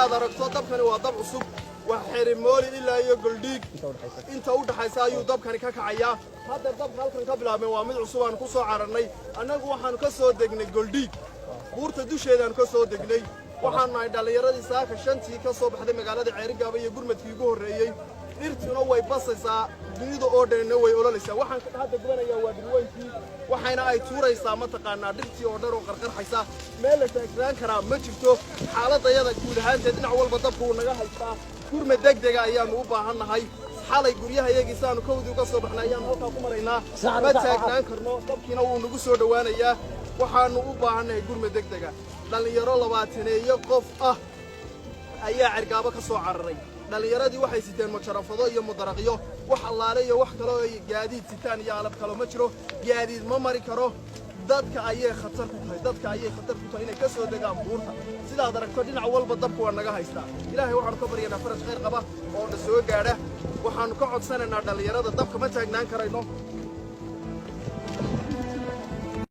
sidaad aragto dabkani waa dab cusub wax xirimooli ilaa iyo goldhiig inta u dhaxaysa ayuu dabkani ka kacayaa hadda dabka halkan ka bilaabmay waa mid cusub aan ku soo cararnay annagu waxaan ka soo degnay goldhiig buurta dusheedaan ka soo degnay waxaan nahay dhallinyaradii saaka shantii ka soo baxday magaalada Ceerigaaba iyo gurmadkii ugu horreeyay dhirtuna way basaysaa dunida oo dhanna way ololaysaa waxaan hadda gubanayaa waa dhirweynkii waxayna ay tuuraysaa mataqaanaa dhirtii oo dhan oo qarqarxaysa meel la taagnaan karaa ma jirto xaaladayada guud ahaanteed dhinac walba dabku uu naga haystaa gurmad degdega ayaanu u baahannahay xalay guryahayagiisa aanu kowdii uga soo baxnay ayaan halkaa ku maraynaa ma taagnaan karno dabkiina wuu nagu soo dhowaanayaa waxaanu u baahannahay gurmad degdega dhalinyaro 20 qof ah ayaa Ceerigaaba ka soo cararay dhalinyaradii waxay siteen mujarafado iyo mudaraqyo wax allaale iyo wax kale oo gaadiid sitaan iyo alab kale ma jiro gaadiid ma mari karo dadka ayay khatar ku tahay inay ka soo degaan buurta sidaad aragto dhinac walba dabku waa naga haystaa ilaahay waxaanu ka baryaynaa faraj khayr qaba oo soo gaadha waxaanu ka codsanaynaa dhalinyarada dabka ma taagnaan karayno